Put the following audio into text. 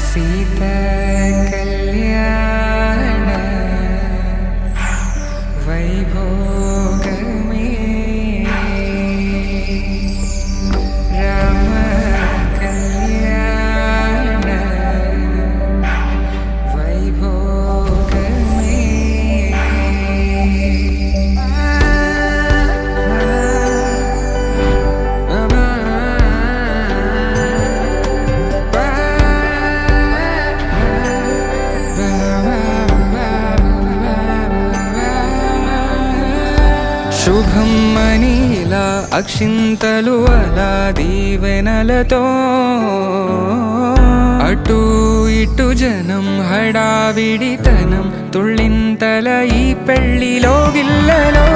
सीता कल्याण वैभोग में राम कल्याण वैभोग శుభం మనీలా అక్షింతలు అలా దీవెనలతో అటు ఇటు జనం హడావిడితనం తుళ్ళింతల ఈ పెళ్లిలో గిల్లలో